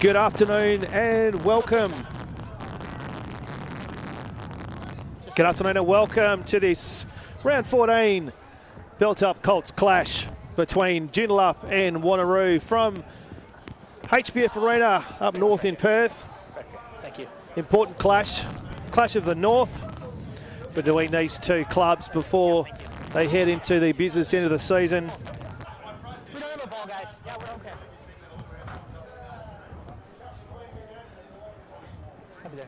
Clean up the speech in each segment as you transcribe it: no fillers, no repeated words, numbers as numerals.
Good afternoon and welcome. Good afternoon and welcome to this round 14 built-up Colts clash between Joondalup and Wanneroo from HBF Arena up north in Perth. Thank you. Important clash of the north between these two clubs before they head into the business end of the season. We don't have a ball, guys. Yeah, we're okay. I'll be there.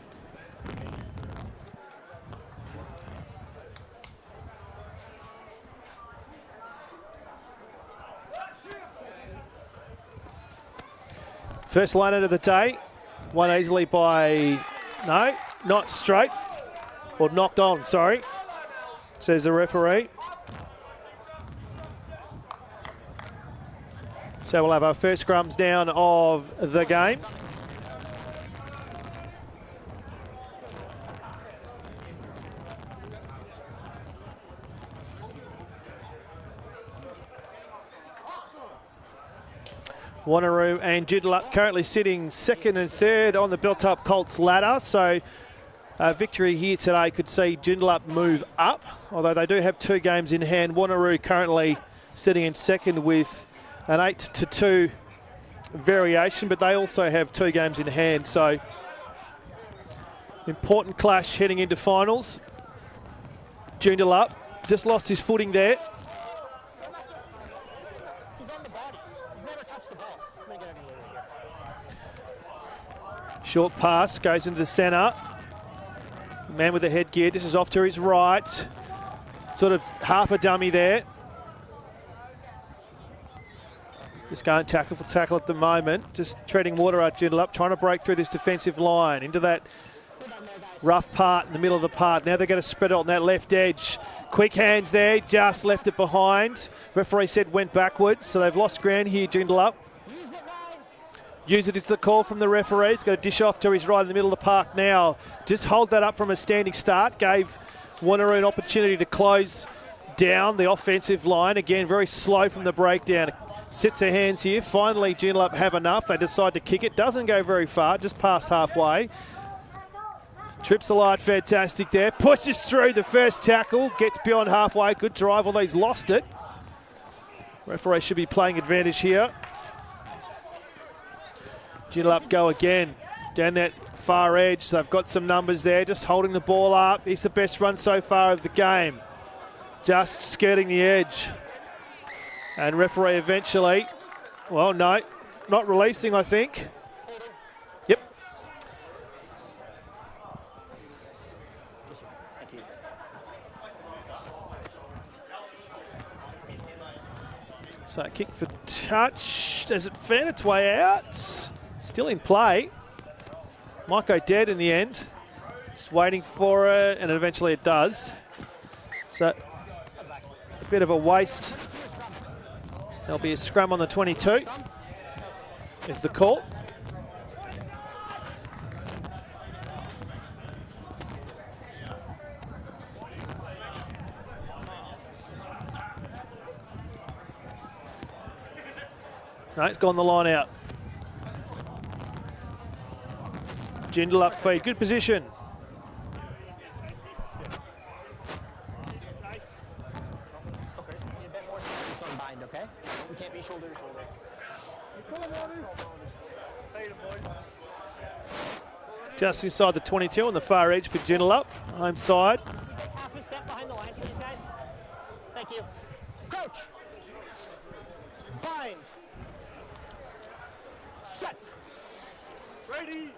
First line out of the day, won easily by, no, not straight, or knocked on, sorry, says the referee. So we'll have our first scrums down of the game. Wanneroo and Joondalup currently sitting second and third on the built-up Colts ladder. So a victory here today could see Joondalup move up, although they do have 2 games in hand. Wanneroo currently sitting in second with an 8-2 variation, but they also have 2 games in hand. So important clash heading into finals. Joondalup just lost his footing there. Short pass goes into the centre. Man with the headgear, this is off to his right. Sort of half a dummy there. Just going tackle for tackle at the moment. Just treading water out Joondalup, trying to break through this defensive line into that rough part in the middle of the park. Now they're going to spread it on that left edge. Quick hands there, just left it behind. Referee said went backwards, so they've lost ground here, Joondalup. Use it is the call from the referee. It's going to dish off to his right in the middle of the park now. Just hold that up from a standing start. Gave Wanneroo an opportunity to close down the offensive line. Again, very slow from the breakdown. Sits their hands here. Finally, Joondalup have enough. They decide to kick it. Doesn't go very far, just past halfway. Trips the line, fantastic there. Pushes through the first tackle. Gets beyond halfway. Good drive, although he's lost it. Referee should be playing advantage here. Joondalup go again down that far edge. They've got some numbers there, just holding the ball up. He's the best run so far of the game. Just skirting the edge. And referee eventually, well, no, not releasing, I think. Yep. So kick for touch. Does it fan its way out? Still in play. Might go dead in the end. Just waiting for it, and eventually it does. So a bit of a waste. There'll be a scrum on the 22. Is the call. No, it's gone the line out. Joondalup feed, good position. Just inside the 22 on the far edge for Joondalup, home side. Half a step behind the line, please, guys. Thank you. Crouch. Bind. Set. Ready.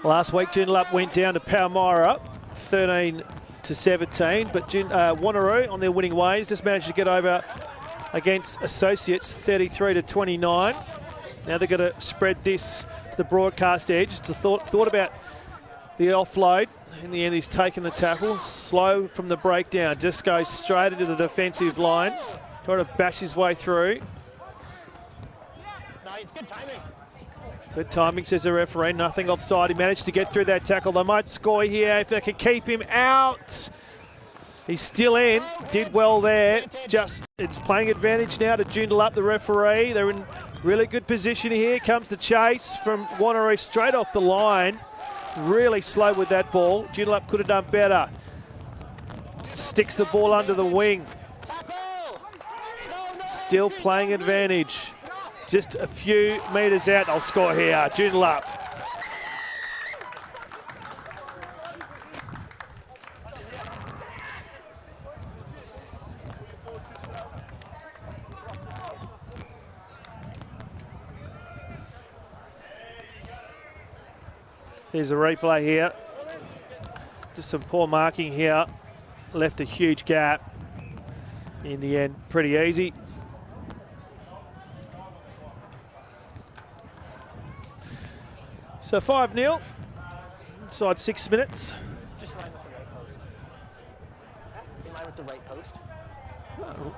Last week, Joondalup went down to Palmyra, 13-17, but Wanneroo on their winning ways just managed to get over against Associates, 33-29. Now they're going to spread this to the broadcast edge. Thought about the offload. In the end, he's taken the tackle. Slow from the breakdown, just goes straight into the defensive line. Trying to bash his way through. Nice, good timing. Good timing, says the referee. Nothing offside. He managed to get through that tackle. They might score here if they can keep him out. He's still in, did well there. Just, it's playing advantage now to Joondalup, the referee. They're in really good position here. Comes the chase from Wanneroo straight off the line. Really slow with that ball. Joondalup could have done better. Sticks the ball under the wing. Still playing advantage. Just a few metres out. I'll score here. Joondalup. Here's a replay here. Just some poor marking here. Left a huge gap. In the end, pretty easy. So 5-0. Inside 6 minutes. Just line with the right post. In line with the right post. Oh.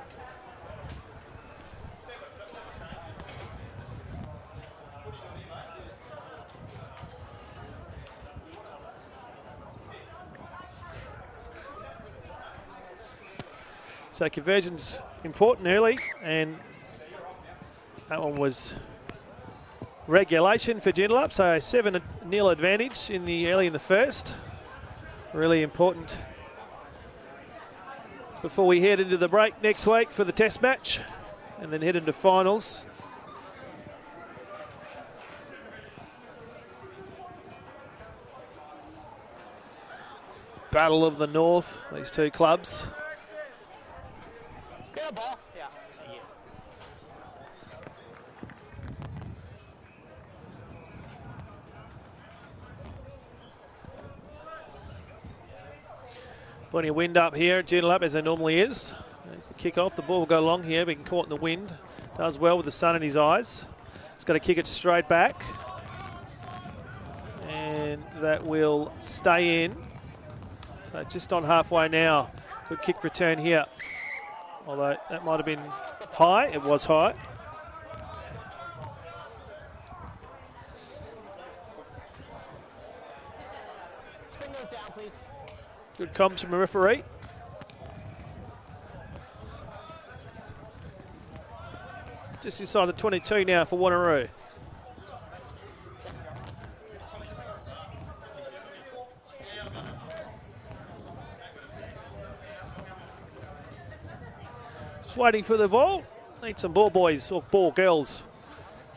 So conversion's important early, and that one was regulation for Joondalup. So 7-0 advantage in the early in the first. Really important before we head into the break next week for the test match, and then head into finals. Battle of the North, these two clubs. Good ball. Yeah. Thank you. Plenty of wind up here at Joondalup, as there normally is. There's the kick-off. The ball will go long here, being caught in the wind. Does well with the sun in his eyes. He's got to kick it straight back. And that will stay in. So just on halfway now. Good kick return here. Although that might have been high. It was high. Bring those down, please. Good comms from the referee. Just inside the 22 now for Wanneroo. Just waiting for the ball. Need some ball boys or ball girls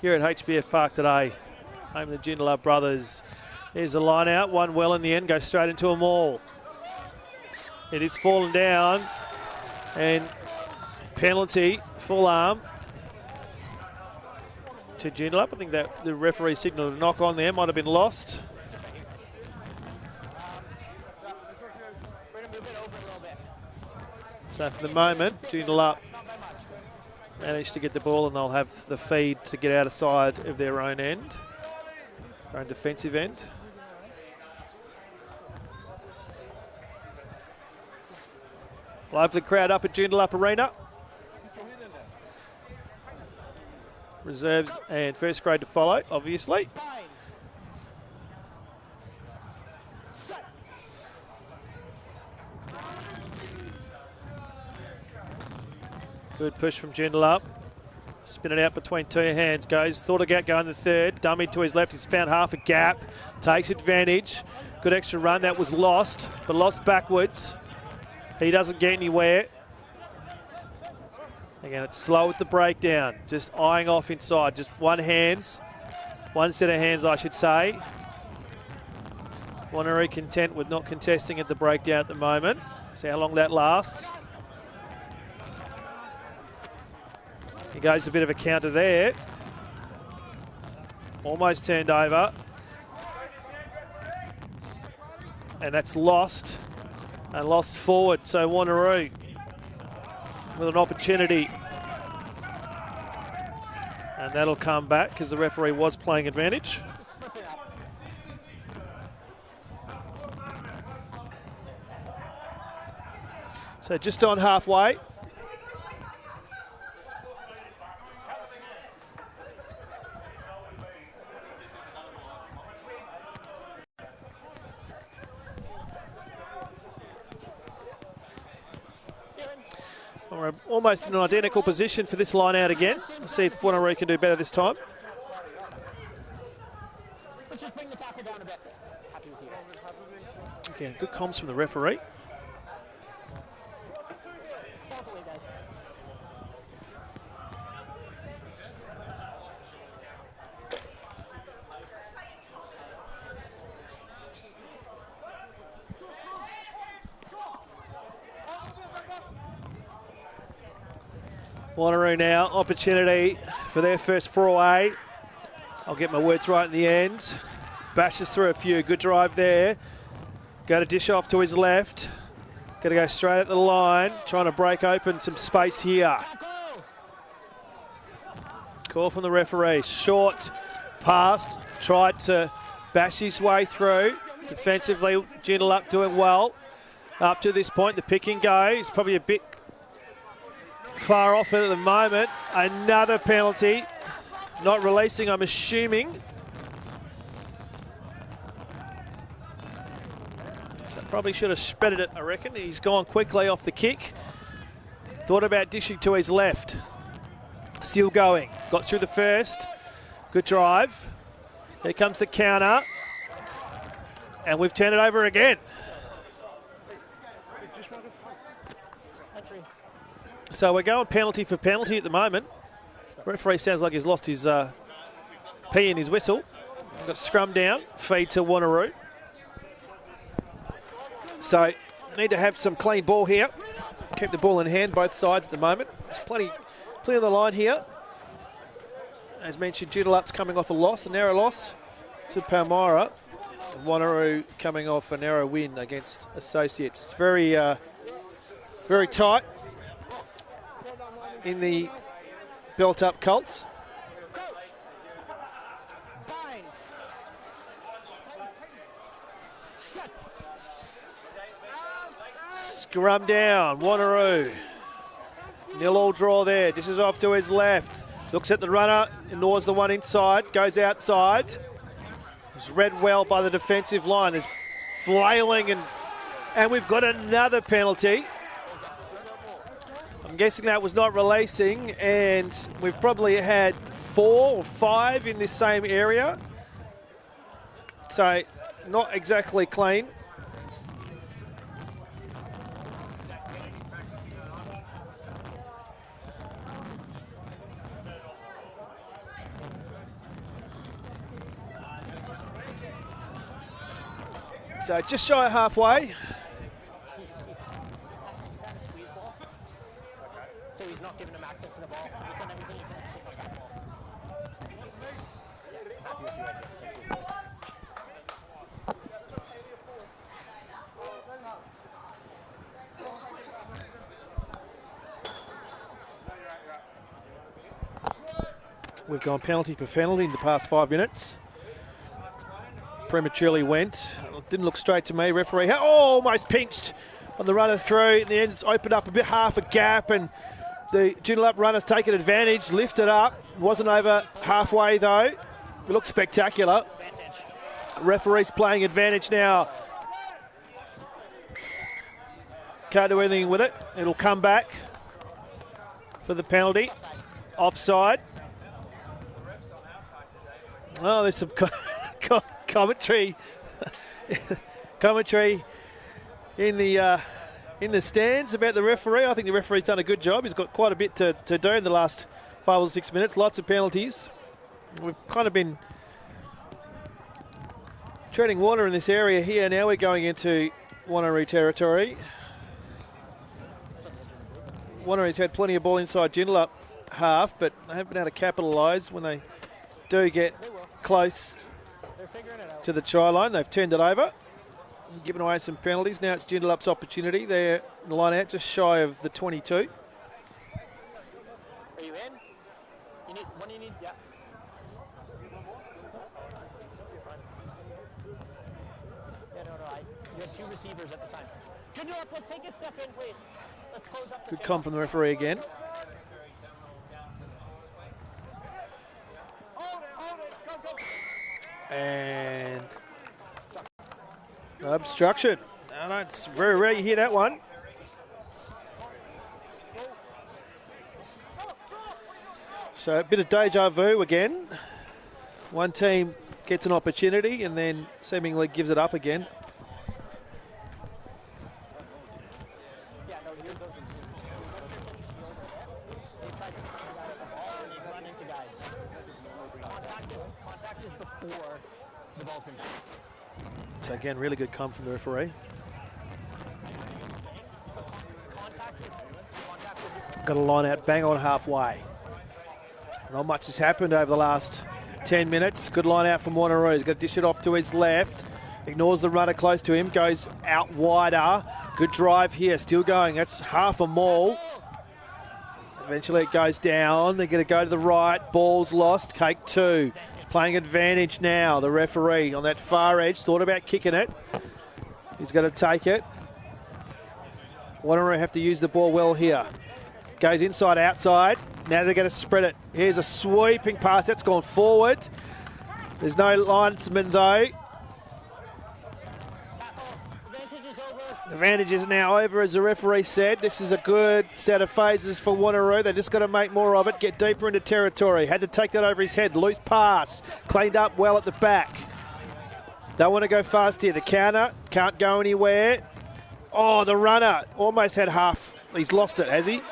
here at HBF Park today. Home of the Joondalup brothers. There's a line out, one well in the end, goes straight into them all. It is fallen down, and penalty, full arm to Joondalup. I think that the referee signalled a knock on there, might have been lost. So for the moment, Joondalup managed to get the ball, and they'll have the feed to get out of side of their own end, their own defensive end. Lively crowd up at Joondalup Arena. Reserves and first grade to follow, obviously. Good push from Joondalup. Spin it out between two hands. Goes, thought about going the third. Dummy to his left. He's found half a gap. Takes advantage. Good extra run. That was lost, but lost backwards. He doesn't get anywhere. Again, it's slow with the breakdown. Just eyeing off inside. Just one set of hands, I should say. Wanneroo content with not contesting at the breakdown at the moment. See how long that lasts. He goes a bit of a counter there. Almost turned over. And that's lost. And lost forward. So Wanneroo with an opportunity. And that'll come back because the referee was playing advantage. So just on halfway. We're almost in an identical position for this line out again. Let's see if Wanneroo can do better this time. Let's just bring the tackle down a bit. Happy with you. Again, good comms from the referee. Wanneroo now, opportunity for their first foray. I'll get my words right in the end. Bashes through a few, good drive there. Go to dish off to his left. Got to go straight at the line, trying to break open some space here. Call from the referee, short pass, tried to bash his way through. Defensively, Joondalup doing well. Up to this point, the pick and go. He's probably a bit far off it at the moment. Another penalty. Not releasing, I'm assuming. So probably should have spreaded it, I reckon. He's gone quickly off the kick. Thought about dishing to his left. Still going. Got through the first. Good drive. Here comes the counter. And we've turned it over again. So we're going penalty for penalty at the moment. Referee sounds like he's lost his pee in his whistle. Got scrum down, feed to Wanneroo. So need to have some clean ball here. Keep the ball in hand, both sides at the moment. There's plenty on the line here. As mentioned, Joondalup's coming off a loss, a narrow loss to Palmyra. Wanneroo coming off a narrow win against Associates. It's very, very tight in the built-up Colts. Scrum down, Wanneroo. 0-0 draw there. This is off to his left. Looks at the runner, ignores the one inside, goes outside. It's read well by the defensive line. There's flailing and we've got another penalty. I'm guessing that was not releasing, and we've probably had 4 or 5 in this same area. So not exactly clean. So just shy of halfway. So he's not giving him access to the ball. He's done everything he can to pick up that ball. Happy with you. We've gone penalty per penalty in the past 5 minutes. Prematurely went. Didn't look straight to me. Referee almost pinched on the runner through. In the end, it's opened up a bit, half a gap, and the Joondalup runner's taken advantage, lifted up. Wasn't over halfway though. It looked spectacular. Advantage. Referee's playing advantage now. Can't do anything with it. It'll come back for the penalty. Offside. Oh, there's some commentary in the stands about the referee. I think the referee's done a good job. He's got quite a bit to do in the last 5 or 6 minutes. Lots of penalties. We've kind of been treading water in this area here. Now we're going into Wanneroo territory. Wanneroo's had plenty of ball inside Joondalup half, but they haven't been able to capitalise when they do get close to the try line. They've turned it over, given away some penalties. Now it's Joondalup's opportunity. They're in the line out just shy of the 22. Are you in? You need one. You need, yeah. Yeah, no. You had 2 receivers at the time. Joondalup, let's take a step in, please. Let's close up the Good field. comm from the referee again. And obstruction. No, it's very rare you hear that one. So a bit of deja vu again. One team gets an opportunity and then seemingly gives it up again. So again, really good come from the referee. Got a line out bang on halfway. Not much has happened over the last 10 minutes. Good line out from Wanneroo. He's got to dish it off to his left. Ignores the runner close to him. Goes out wider. Good drive here. Still going. That's half a maul. Eventually it goes down. They're going to go to the right. Ball's lost. Cake 2. Playing advantage now. The referee on that far edge. Thought about kicking it. He's got to take it. Wanneroo have to use the ball well here. Goes inside, outside. Now they're going to spread it. Here's a sweeping pass. That's gone forward. There's no linesman, though. The advantage is now over, as the referee said. This is a good set of phases for Wanneroo. They just got to make more of it, get deeper into territory. Had to take that over his head. Loose pass. Cleaned up well at the back. Don't want to go fast here. The counter can't go anywhere. Oh, the runner almost had half. He's lost it, has he?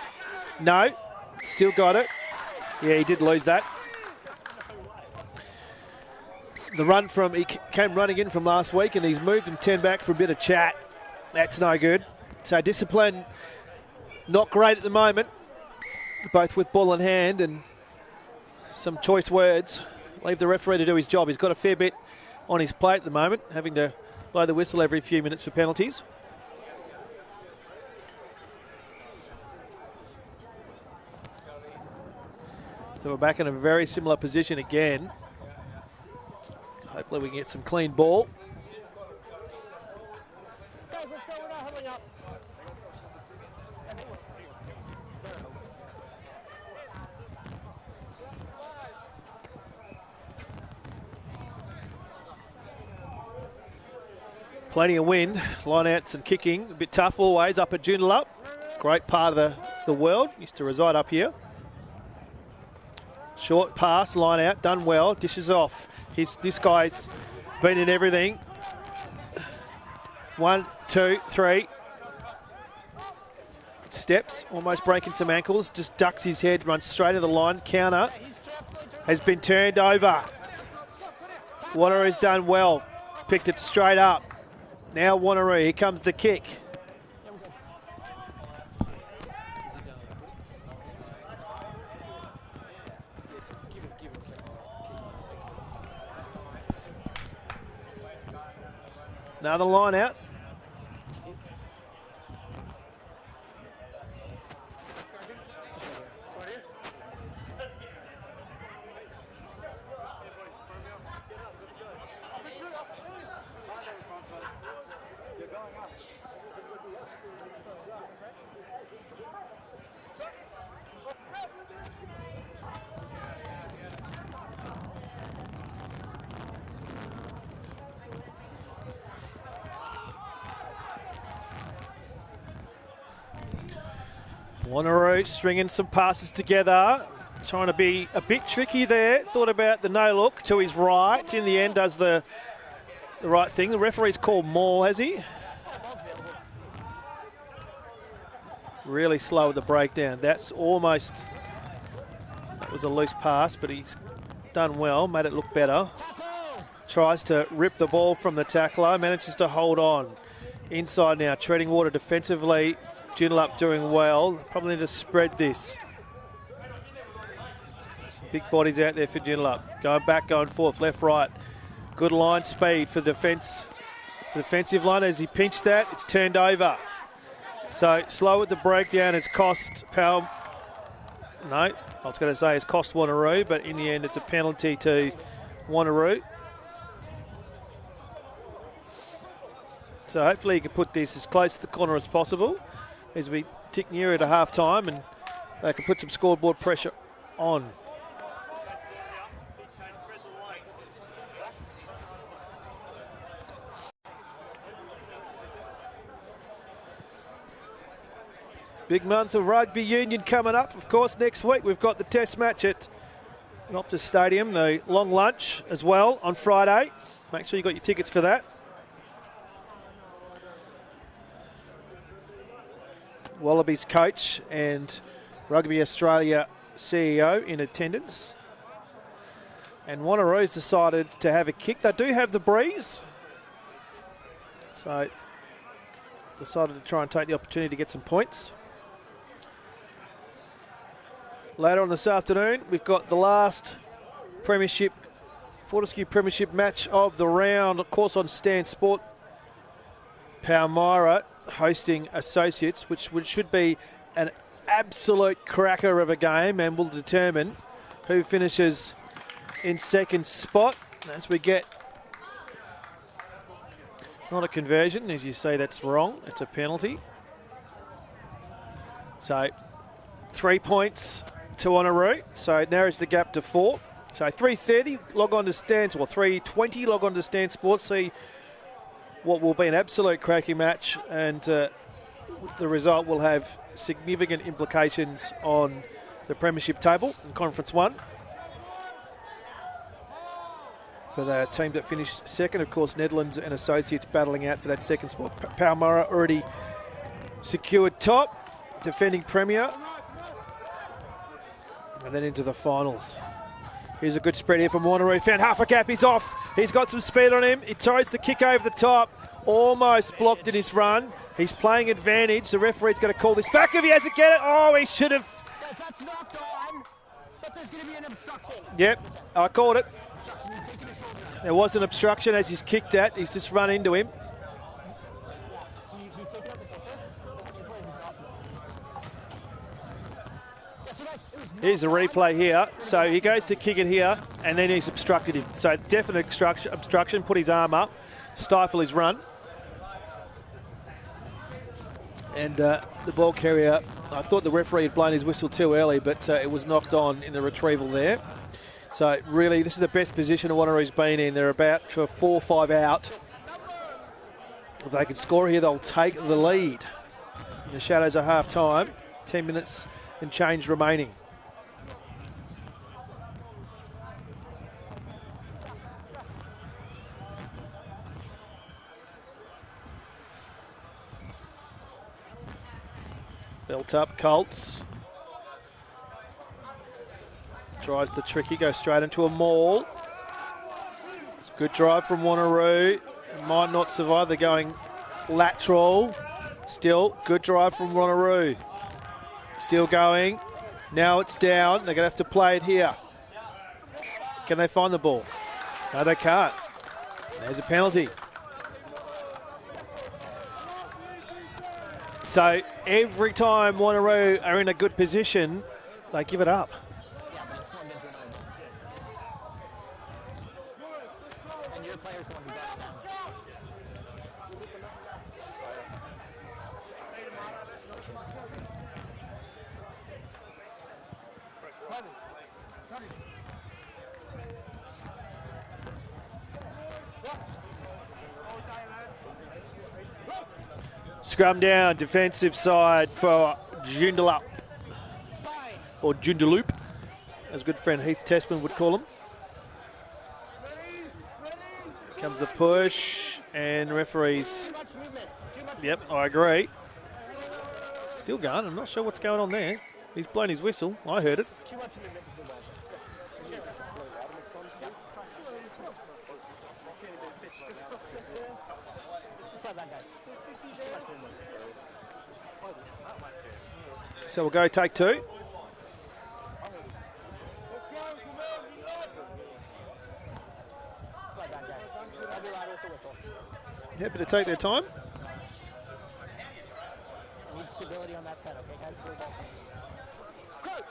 No, still got it. Yeah, he did lose that. The run from, he came running in from last week and he's moved him 10 back for a bit of chat. That's no good. So discipline, not great at the moment, both with ball in hand and some choice words. Leave the referee to do his job. He's got a fair bit on his plate at the moment, having to blow the whistle every few minutes for penalties. So we're back in a very similar position again. Hopefully we can get some clean ball. Plenty of wind, line-outs and kicking. A bit tough always up at Joondalup. Great part of the world. Used to reside up here. Short pass, line out, done well, dishes off. This guy's been in everything. 1, 2, 3. Steps, almost breaking some ankles, just ducks his head, runs straight to the line. Counter has been turned over. Wanneroo's done well, picked it straight up. Now Wanneroo, here comes the kick. Another line out. Wanneroo stringing some passes together, trying to be a bit tricky there. Thought about the no look to his right. In the end, does the right thing. The referee's called maul, has he? Really slow with the breakdown. That's almost, that was a loose pass, but he's done well, made it look better. Tries to rip the ball from the tackler, manages to hold on. Inside now, treading water defensively. Joondalup doing well. Probably need to spread this. Some big bodies out there for Joondalup. Going back, going forth, left, right. Good line speed for defence. The defensive line, as he pinched that, it's turned over. So slow with the breakdown has cost Powell. No, I was going to say it's cost Wanneroo, but in the end it's a penalty to Wanneroo. So hopefully he can put this as close to the corner as possible as we tick nearer to half time and they can put some scoreboard pressure on. Big month of rugby union coming up. Of course, next week we've got the test match at Optus Stadium, the long lunch as well on Friday. Make sure you got your tickets for that. Wallabies coach and Rugby Australia CEO in attendance. And Wanneroo's decided to have a kick. They do have the breeze. So decided to try and take the opportunity to get some points. Later on this afternoon, we've got the last Premiership, Fortescue Premiership match of the round, of course, on Stan Sport. Palmyra hosting Associates, which should be an absolute cracker of a game and will determine who finishes in second spot as we get not a conversion. As you say, that's wrong. It's a penalty. So 3 points to Wanneroo. So it narrows the gap to 4. So 3:30, log on to Stan, or 3:20, log on to Stan Sports, see what will be an absolute cracking match, and the result will have significant implications on the Premiership table in Conference 1. For the team that finished second, of course, Netherlands and Associates battling out for that second spot. Palmyra already secured top, defending Premier. And then into the finals. Here's a good spread here from Wanneroo. Found half a gap. He's off. He's got some speed on him. He tries to kick over the top. Almost blocked in his run. He's playing advantage. The referee's going to call this back if he hasn't get it. Oh, he should have. That's knocked on, but there's going to be an obstruction. Yep, I called it. There was an obstruction as he's kicked at. He's just run into him. Here's a replay here. So he goes to kick it here, and then he's obstructed him. So definite obstruction, put his arm up, stifle his run. And the ball carrier, I thought the referee had blown his whistle too early, but it was knocked on in the retrieval there. So really, this is the best position Wanneroo's been in. They're about for 4 or 5 out. If they can score here, they'll take the lead. In the shadows of half time, 10 minutes and change remaining. Built up, Colts. Drives the tricky, goes straight into a maul. Good drive from Wanneroo. Might not survive, they're going lateral. Still, good drive from Wanneroo. Still going. Now it's down, they're going to have to play it here. Can they find the ball? No, they can't. There's a penalty. So every time Wanneroo are in a good position, they give it up. And your players want to be better now. Scrum down, defensive side for Joondalup, or Joondalup, as good friend Heath Testman would call him. Here comes the push, and referees. Yep, I agree. Still going, I'm not sure what's going on there. He's blown his whistle, I heard it. So we'll go take 2. Happy to take their time. Need stability on that set, okay, guys? Coach!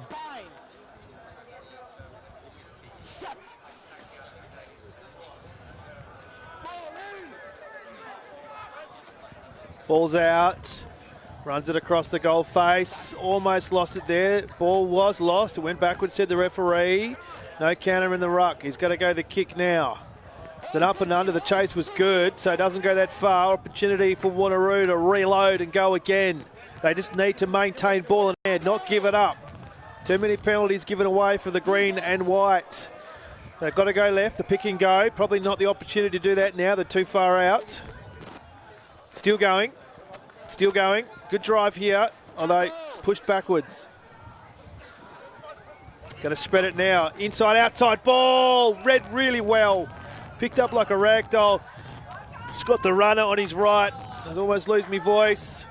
Bind! Set! Ball's out. Runs it across the goal face. Almost lost it there. Ball was lost. It went backwards, said the referee. No counter in the ruck. He's got to go the kick now. It's an up and under. The chase was good, so it doesn't go that far. Opportunity for Wanneroo to reload and go again. They just need to maintain ball in hand, not give it up. Too many penalties given away for the green and white. They've got to go left, the pick and go. Probably not the opportunity to do that now. They're too far out. Still going. Still going. Good drive here, although pushed backwards. Going to spread it now. Inside, outside ball. Read really well. Picked up like a rag doll. He's got the runner on his right. I almost lose my voice.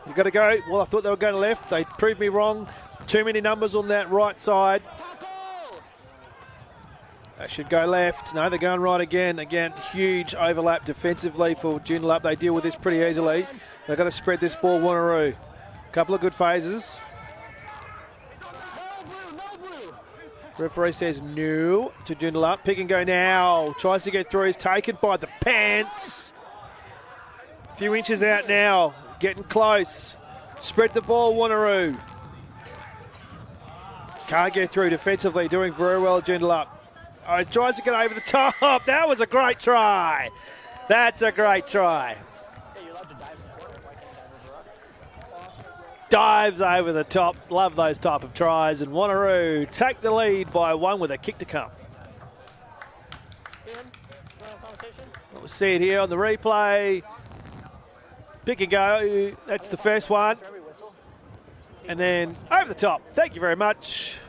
You've got to go. Well, I thought they were going left. They proved me wrong. Too many numbers on that right side. They should go left. No, they're going right again. Again, huge overlap defensively for Joondalup. They deal with this pretty easily. They've got to spread this ball, Wanneroo. Couple of good phases. Referee says no to Joondalup. Pick and go now. Tries to get through. Is taken by the pants. A few inches out now. Getting close. Spread the ball, Wanneroo. Can't get through defensively. Doing very well, Joondalup. Oh, he tries to get over the top. That was a great try. That's a great try. Dives over the top. Love those type of tries. And Wanneroo take the lead by 1 with a kick to come. We'll see it here on the replay. Pick and go. That's the first one. And then over the top. Thank you very much.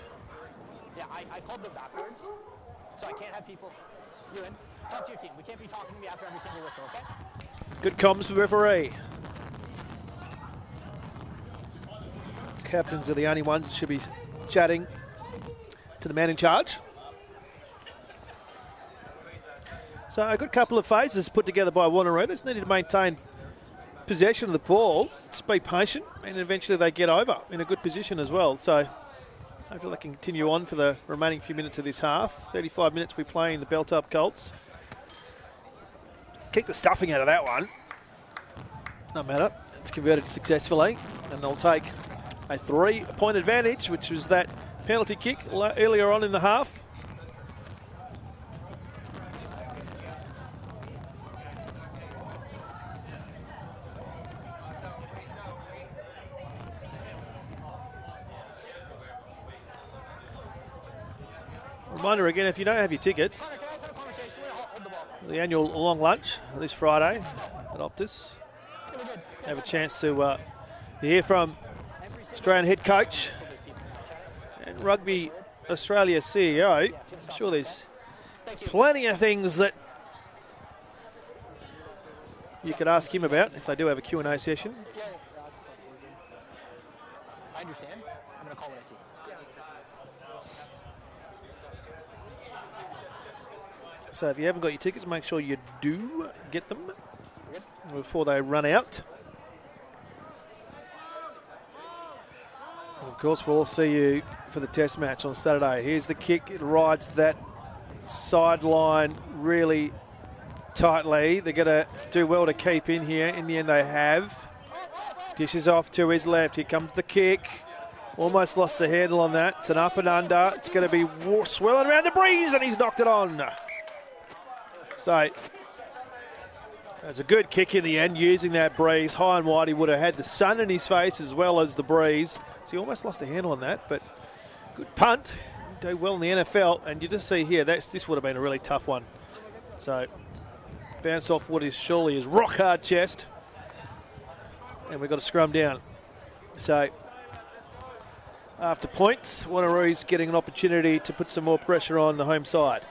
Yeah, I called them backwards, so I can't have people. You in? Talk to your team. We can't be talking to me after every single whistle, okay? Good comms for the referee. Captains are the only ones that should be chatting to the man in charge. So a good couple of phases put together by Wanneroo. That's needed to maintain possession of the ball. Just be patient, and eventually they get over in a good position as well. So hopefully they can continue on for the remaining few minutes of this half. 35 minutes we play in the belt-up Colts. Kick the stuffing out of that one. No matter. It's converted successfully, and they'll take a 3-point advantage, which was that penalty kick earlier on in the half. Reminder again, if you don't have your tickets, the annual long lunch this Friday at Optus, have a chance to hear from Australian head coach and Rugby Australia CEO. I'm sure there's plenty of things that you could ask him about if they do have a Q&A session. I understand. I'm going to call what I see. So if you haven't got your tickets, make sure you do get them before they run out. And of course, we'll see you for the test match on Saturday. Here's the kick. It rides that sideline really tightly. They're going to do well to keep in here. In the end, they have. Dishes off to his left. Here comes the kick. Almost lost the handle on that. It's an up and under. It's going to be swirling around the breeze, and he's knocked it on. So it's a good kick in the end, using that breeze. High and wide, he would have had the sun in his face as well as the breeze. So he almost lost the handle on that, but good punt. Do well in the NFL, and you just see here, this would have been a really tough one. So bounced off what is surely his rock-hard chest, and we've got to scrum down. So after points, Wanneroo's getting an opportunity to put some more pressure on the home side.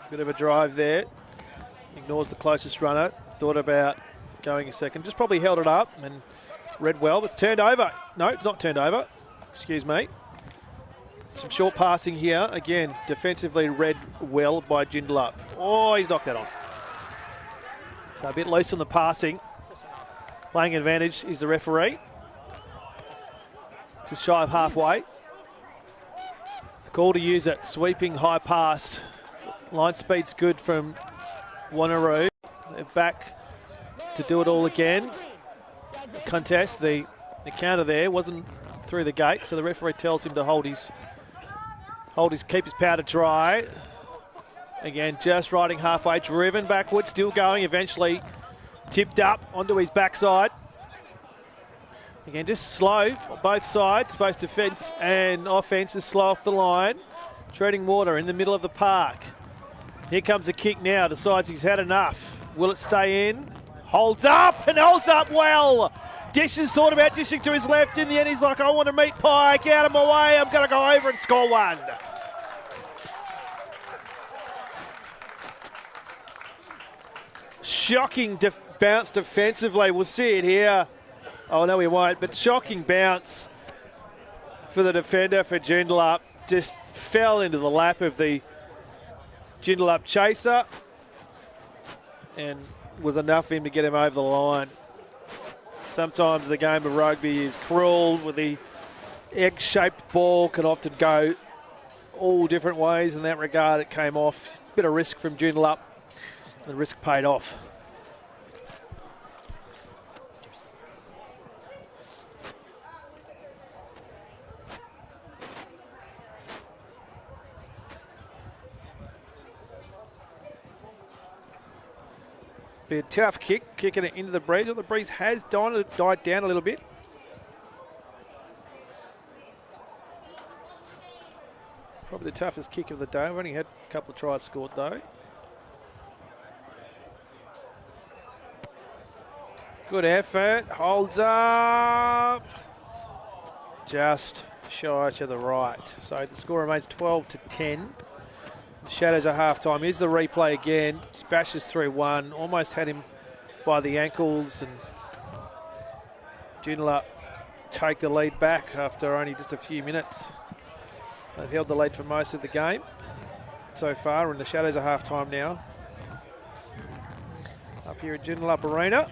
Bit of a drive there. Ignores the closest runner. Thought about going a second. Just probably held it up and read well. But it's turned over. No, it's not turned over. Excuse me. Some short passing here. Again, defensively read well by Joondalup. Oh, he's knocked that on. So a bit loose on the passing. Playing advantage is the referee. Just shy of halfway. The call to use it. Sweeping high pass. Line speed's good from Wanneroo. They're back to do it all again. The contest, the counter there wasn't through the gate, so the referee tells him to keep his powder dry. Again, just riding halfway, driven backwards, still going, eventually tipped up onto his backside. Again, just slow on both sides, both defence and offence is slow off the line. Treading water in the middle of the park. Here comes a kick now, decides he's had enough. Will it stay in? Holds up and holds up well. Dishes thought about dishing to his left. In the end, he's like, I want a meat pie. Get out of my way. I'm going to go over and score one. Shocking bounce defensively. We'll see it here. Oh, no, we won't. But shocking bounce for the defender for Joondalup. Just fell into the lap of the Joondalup chaser and was enough for him to get him over the line. Sometimes the game of rugby is cruel with the egg-shaped ball can often go all different ways. In that regard, it came off. Bit of risk from Joondalup. The risk paid off. Be a tough kick, kicking it into the breeze. Well, the breeze has died down a little bit. Probably the toughest kick of the day. We've only had a couple of tries scored though. Good effort, holds up. Just shy to the right. So the score remains 12-10. The Shadows are half-time. Here's the replay again. Spashes through one. Almost had him by the ankles. And Joondalup take the lead back after only just a few minutes. They've held the lead for most of the game so far, and the Shadows are half-time now. Up here at Joondalup Arena.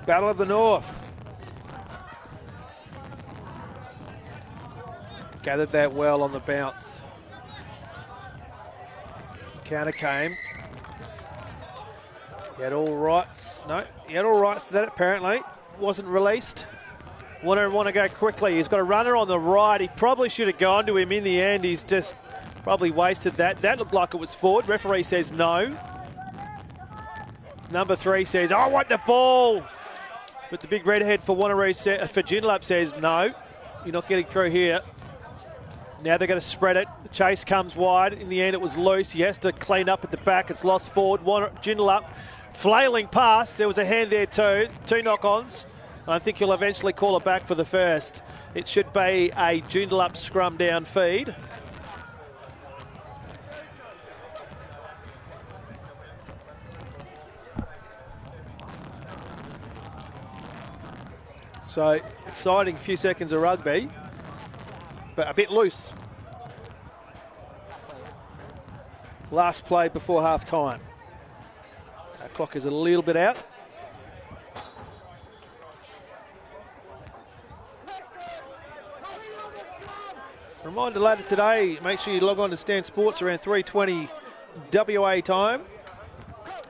Battle of the North. Gathered that well on the bounce. Counter came. He had all rights. No, he had all rights to that apparently. Wasn't released. Want to go quickly. He's got a runner on the right. He probably should have gone to him in the end. He's just probably wasted that. That looked like it was forward. Referee says no. Number 3 says, I want the ball. But the big redhead for Wanneroo, for Joondalup says, no, you're not getting through here. Now they're going to spread it. The chase comes wide. In the end, it was loose. He has to clean up at the back. It's lost forward. Joondalup flailing past. There was a hand there too. 2 knock-ons. I think he'll eventually call it back for the first. It should be a Joondalup scrum down feed. So, exciting few seconds of rugby, but a bit loose. Last play before half-time. Our clock is a little bit out. Reminder later today, make sure you log on to Stan Sports around 3:20 WA time.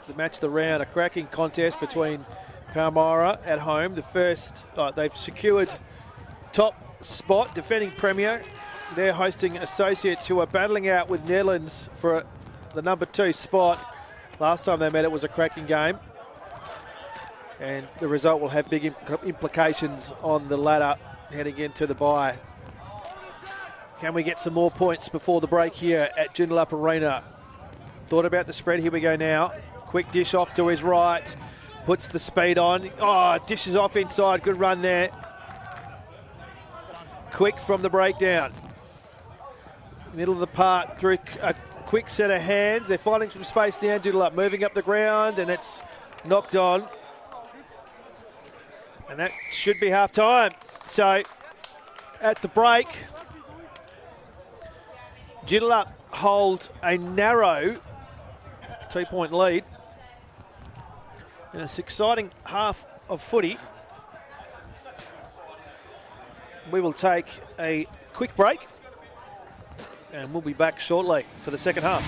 The match of the round, a cracking contest between Palmyra at home. The first, they've secured top spot, defending Premier. They're hosting Associates who are battling out with Netherlands for the number 2 spot. Last time they met, it was a cracking game. And the result will have big implications on the ladder heading into the bye. Can we get some more points before the break here at Joondalup Arena? Thought about the spread. Here we go now. Quick dish off to his right. Puts the speed on. Oh, dishes off inside. Good run there. Quick from the breakdown. Middle of the park through a quick set of hands. They're finding some space now. Joondalup moving up the ground, and it's knocked on. And that should be half time. So at the break, Joondalup hold a narrow 2-point lead. And it's exciting half of footy. We will take a quick break and we'll be back shortly for the second half.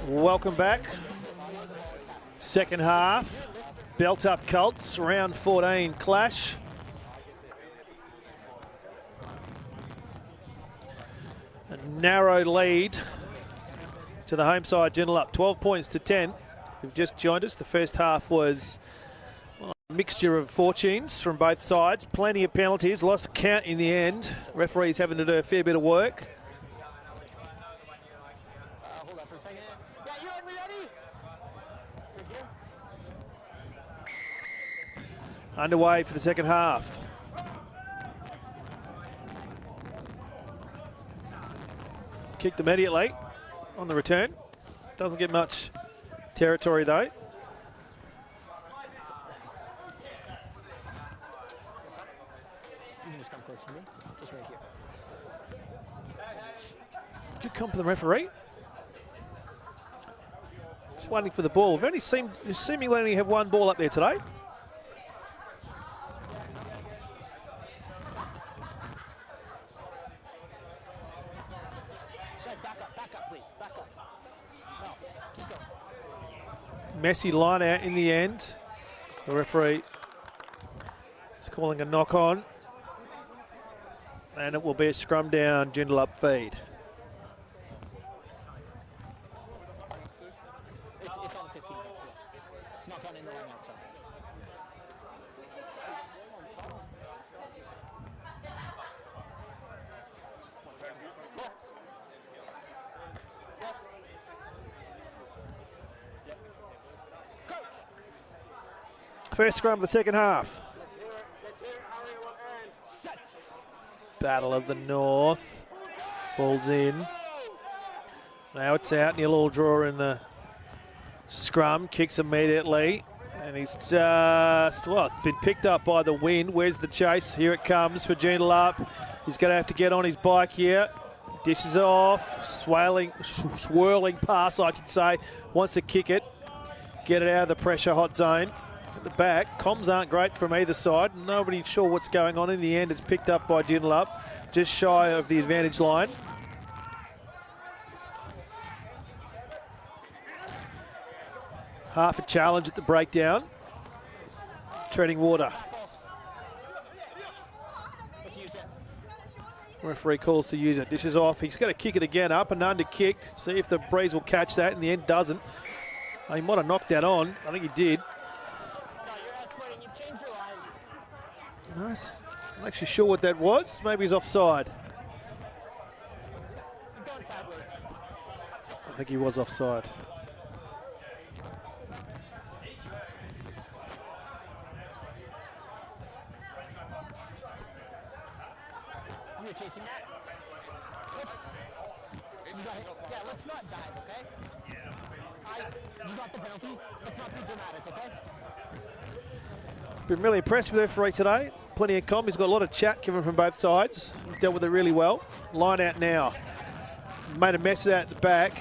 Welcome back. Second half. Belt up Colts, round 14 clash. A narrow lead to the home side, Joondalup, 12 points to 10. Who've just joined us. The first half was a mixture of fortunes from both sides. Plenty of penalties, lost count in the end. Referees having to do a fair bit of work. Hold on for a second. Yeah, you and me ready? Underway for the second half. Kicked immediately on the return. Doesn't get much territory though. You can just come closer to me. Just right here. Good comp for the referee. Just waiting for the ball. We've only seemingly only have one ball up there today. Back up, please. Back up. No, keep going. Messy line out in the end. The referee is calling a knock on. And it will be a scrum down, Joondalup feed. It's on the 15. It's not done in the line outside. First scrum of the second half. Battle of the North. Ball's in. Now it's out. Neil all draw in the scrum. Kicks immediately. And he's just, well, been picked up by the wind. Where's the chase? Here it comes for Joondalup. He's going to have to get on his bike here. Dishes off. Swirling pass, I should say. Wants to kick it. Get it out of the pressure hot zone. At the back, comms aren't great from either side. Nobody sure what's going on. In the end, it's picked up by Joondalup, just shy of the advantage line. Half a challenge at the breakdown. Treading water. Referee calls to use it. Dishes off. He's got to kick it again. Up and under kick. See if the breeze will catch that. In the end, doesn't. He might have knocked that on. I think he did. Nice. I'm not actually sure what that was. Maybe he's offside. I think he was offside. You're chasing that. Let's not dive, okay? You got the penalty. Let's not be dramatic, okay? Been really impressed with the referee today. Plenty of comm. He's got a lot of chat coming from both sides. He's dealt with it really well. Line out now. Made a mess of that at the back.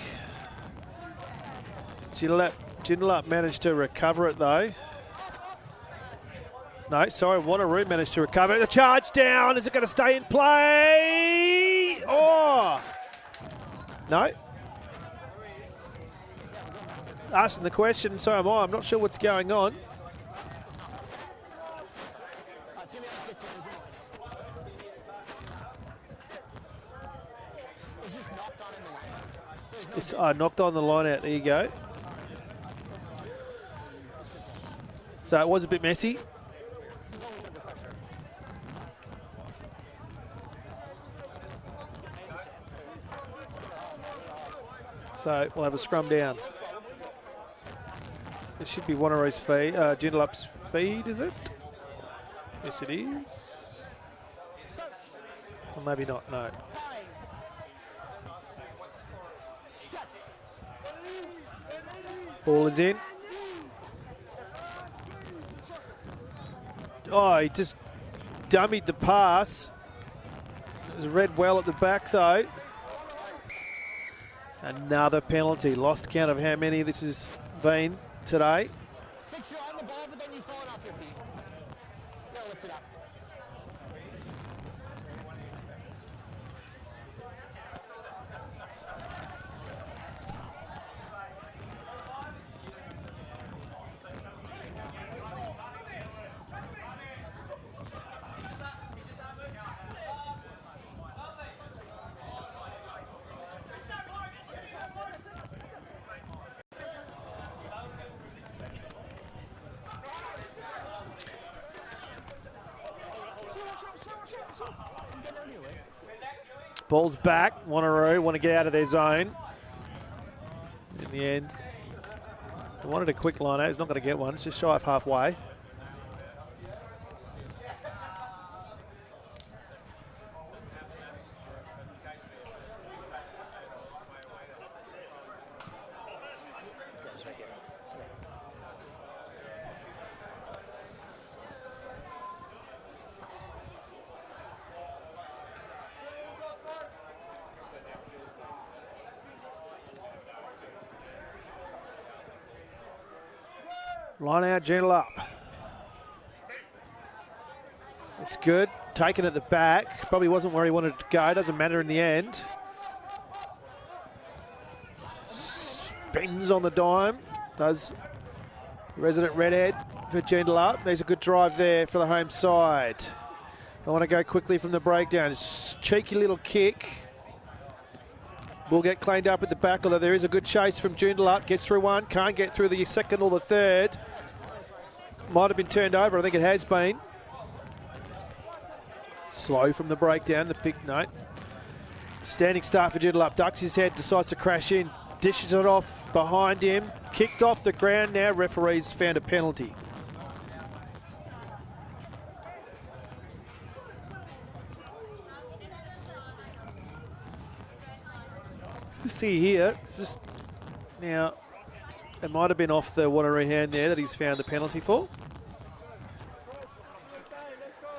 Joondalup managed to recover it though. No, sorry, Wanneroo managed to recover it. The charge down. Is it going to stay in play? Oh! No. Asking the question, so am I. I'm not sure what's going on. It's knocked on the line out. There you go. So it was a bit messy. So we'll have a scrum down. It should be Wanneroo's feed, Joondalup's feed, is it? Yes, it is. Or maybe not, no. Ball is in. Oh, he just dummied the pass. It was read well at the back, though. Another penalty. Lost count of how many this has been today. 6, you're on the ball, but then you fall off your feet. Yeah, lift it up. Ball's back. Wanneroo want to get out of their zone. In the end, they wanted a quick line out. He's not going to get one. It's just shy of halfway. Line out, Joondalup. It's good. Taken at the back. Probably wasn't where he wanted to go. Doesn't matter in the end. Spins on the dime. Does resident redhead for Joondalup. There's a good drive there for the home side. I want to go quickly from the breakdown. It's a cheeky little kick. Will get cleaned up at the back, although there is a good chase from Joondalup. Gets through one, can't get through the second or the third. Might have been turned over, I think it has been. Slow from the breakdown, the pick note. Standing start for Joondalup. Ducks his head, decides to crash in, dishes it off behind him. Kicked off the ground now, referees found a penalty. See here, just now, it might have been off the Wanneroo hand there that he's found the penalty for.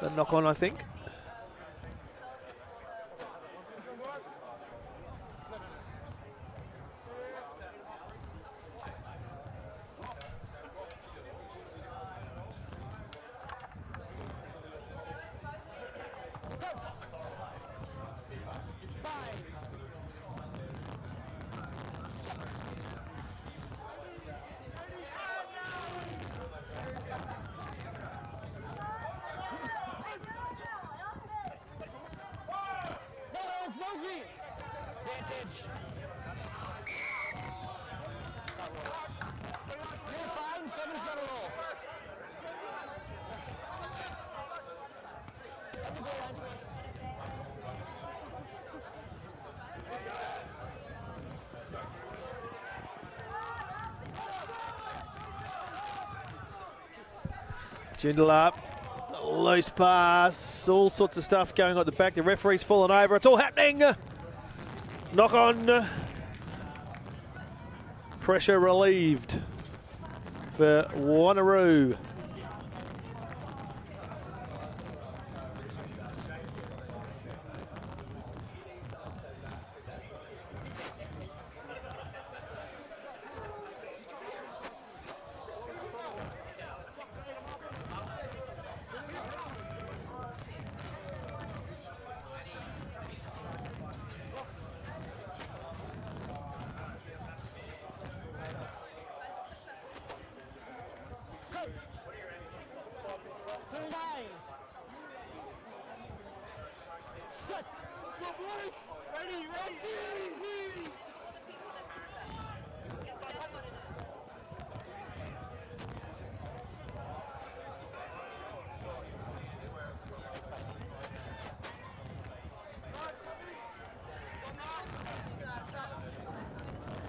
So knock on, I think. Joondalup, loose pass, all sorts of stuff going on at the back. The referee's fallen over. It's all happening. Knock on. Pressure relieved for Wanneroo.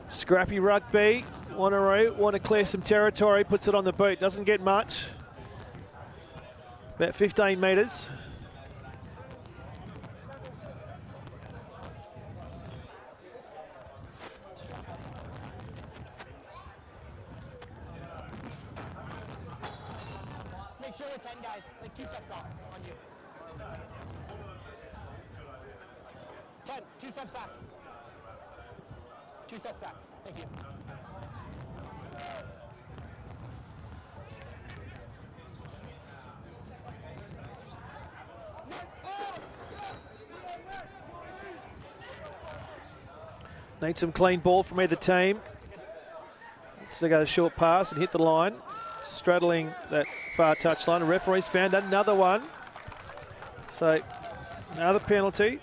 Scrappy rugby. Wanneroo want to clear some territory, puts it on the boot. Doesn't get much. About 15 metres. Make sure we're 10 guys. Like 2 steps off on you. 10, 2 steps back. 2 steps back. Thank you. Need some clean ball from either team. So they got a short pass and hit the line. Straddling that far touchline. The referee's found another one. So another penalty.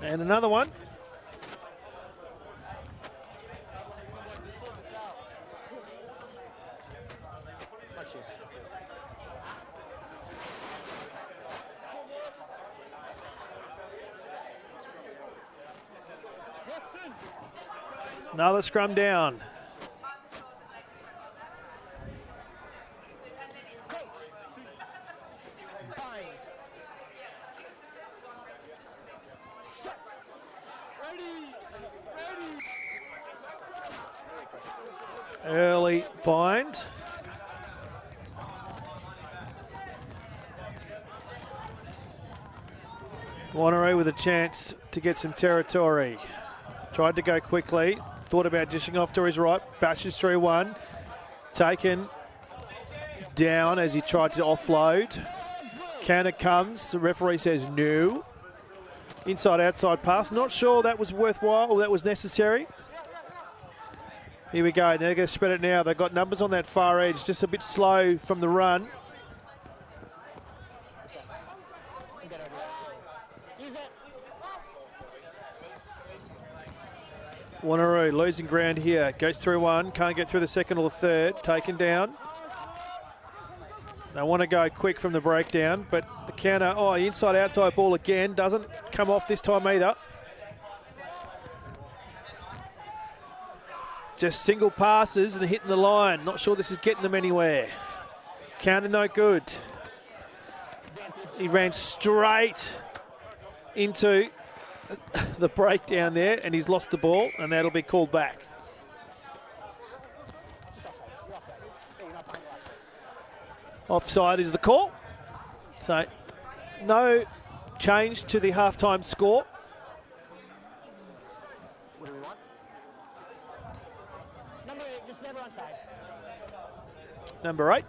And another one. Another scrum down. Early bind. Wanneroo with a chance to get some territory. Tried to go quickly. Thought about dishing off to his right. Bashes through one. Taken down as he tried to offload. Counter comes. The referee says no. Inside-outside pass. Not sure that was worthwhile or that was necessary. Here we go. They're going to spread it now. They've got numbers on that far edge. Just a bit slow from the run. Wanneroo losing ground here. Goes through one. Can't get through the second or the third. Taken down. They want to go quick from the breakdown, but the counter, inside-outside ball again. Doesn't come off this time either. Just single passes and hitting the line. Not sure this is getting them anywhere. Counter no good. He ran straight into the breakdown there and he's lost the ball and that'll be called back. Offside is the call. So no change to the halftime score. What do we want? Number 8, just never onside. Number 8.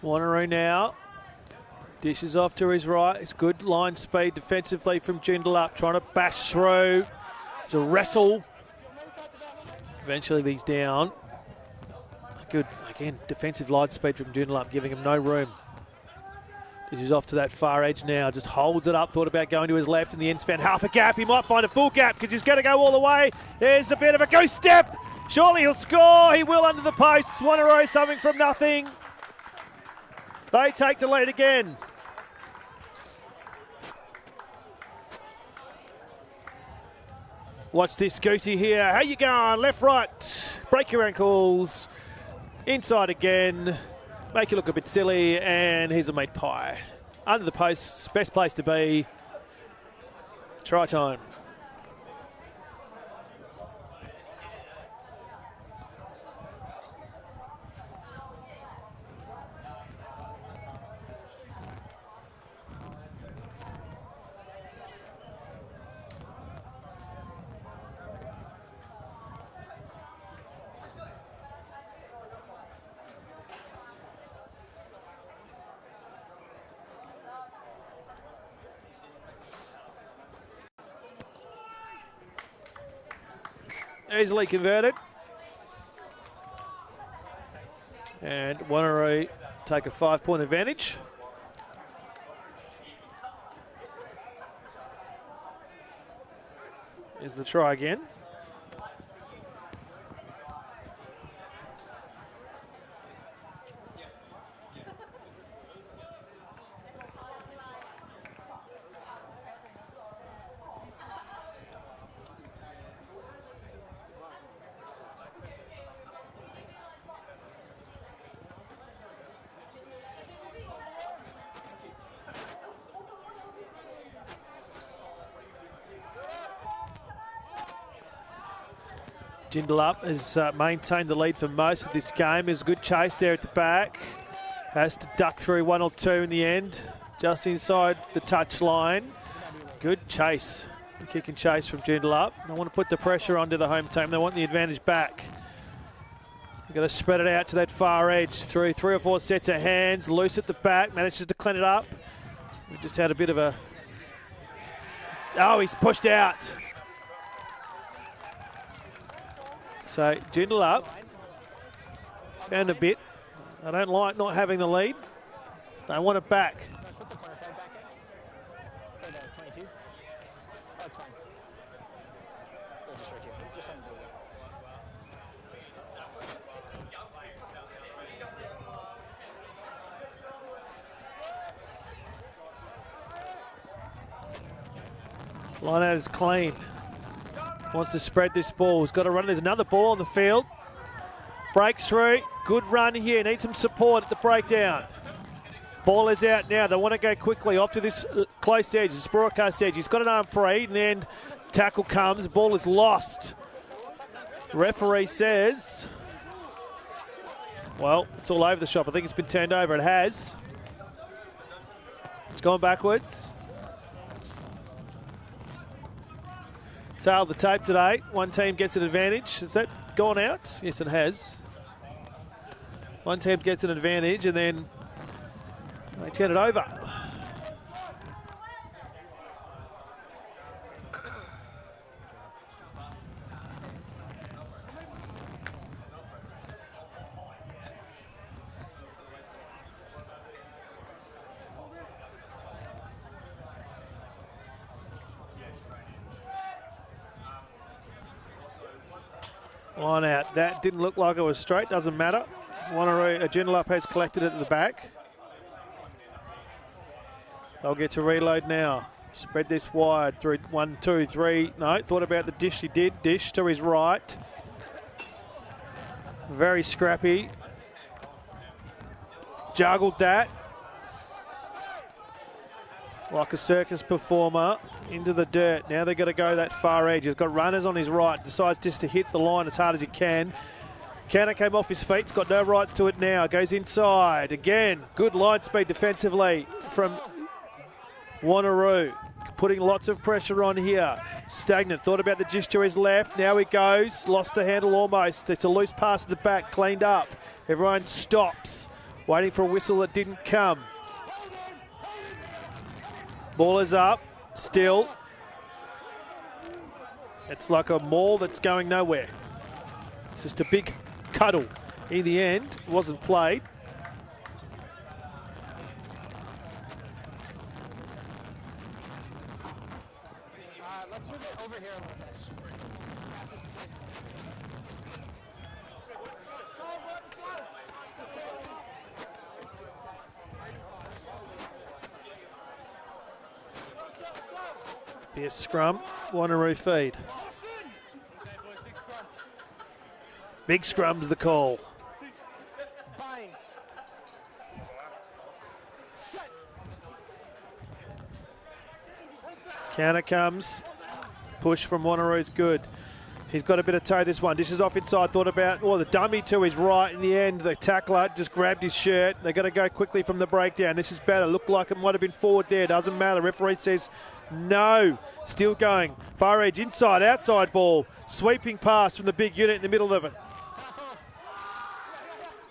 Wanneroo now. Dishes off to his right. It's good line speed defensively from Joondalup. Trying to bash through. It's a wrestle. Eventually he's down. Good, again, defensive line speed from Joondalup, giving him no room. Dishes off to that far edge now. Just holds it up. Thought about going to his left. In the end's found half a gap. He might find a full gap because he's going to go all the way. There's a bit of a ghost step. Surely he'll score. He will under the posts. Wanneroo something from nothing. They take the lead again. Watch this, Goosey here. How you going? Left, right. Break your ankles. Inside again. Make you look a bit silly. And here's a meat pie. Under the posts. Best place to be. Try time. Easily converted. And Wanneroo take a 5-point advantage. Here's the try again. Joondalup has maintained the lead for most of this game. There's a good chase there at the back. Has to duck through one or two in the end, just inside the touch line. Good chase, the kick and chase from Joondalup. They want to put the pressure onto the home team. They want the advantage back. They've got to spread it out to that far edge through 3 or 4 sets of hands. Loose at the back, manages to clean it up. We just had a bit of a... Oh, he's pushed out. So Joondalup found a bit. I don't like not having the lead. They want it back. Line out is clean. Wants to spread this ball. He's got to run. There's another ball on the field. Breaks through. Good run here. Needs some support at the breakdown. Ball is out now. They want to go quickly off to this close edge, this broadcast edge. He's got an arm free, and then tackle comes. Ball is lost. Referee says, well, it's all over the shop. I think it's been turned over. It has. It's gone backwards. Tail the tape today. One team gets an advantage. Has that gone out? Yes, it has. One team gets an advantage and then they turn it over. Line out. That didn't look like it was straight. Doesn't matter. Wanneroo, Joondalup has collected it at the back. They'll get to reload now. Spread this wide through 1, 2, 3. No, thought about the dish. He did. Dish to his right. Very scrappy. Juggled that. Like a circus performer into the dirt. Now they've got to go that far edge. He's got runners on his right. Decides just to hit the line as hard as he can. Cannon came off his feet. He's got no rights to it now. Goes inside. Again, good line speed defensively from Wanneroo. Putting lots of pressure on here. Stagnant. Thought about the dish to his left. Now he goes. Lost the handle almost. It's a loose pass to the back. Cleaned up. Everyone stops. Waiting for a whistle that didn't come. Ball is up. Still. It's like a maul that's going nowhere. It's just a big cuddle. In the end, it wasn't played. Let's move it over here a little bit. Be a scrum. Wanneroo feed. Big scrum's the call. Counter comes. Push from Wanneroo's good. He's got a bit of toe this one. Dishes off inside. Thought about, the dummy to his right. In the end, the tackler just grabbed his shirt. They're going to go quickly from the breakdown. This is better. Looked like it might have been forward there. Doesn't matter. Referee says no. Still going. Far edge, inside, outside ball. Sweeping pass from the big unit in the middle of it.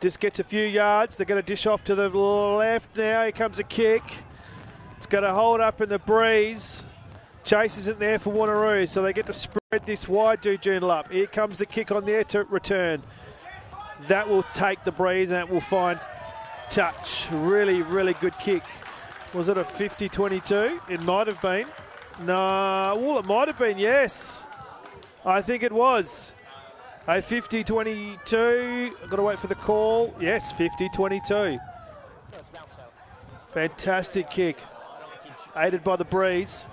Just gets a few yards. They're going to dish off to the left now. Here comes a kick. It's going to hold up in the breeze. Chase isn't there for Wanneroo, so they get to spread this wide to Joondalup. Here comes the kick on there to return. That will take the breeze and it will find touch. Really, really good kick. Was it a 50-22? It might have been. No, well, it might have been, yes. I think it was. A 50-22. I've got to wait for the call. Yes, 50-22. Fantastic kick. Aided by the breeze.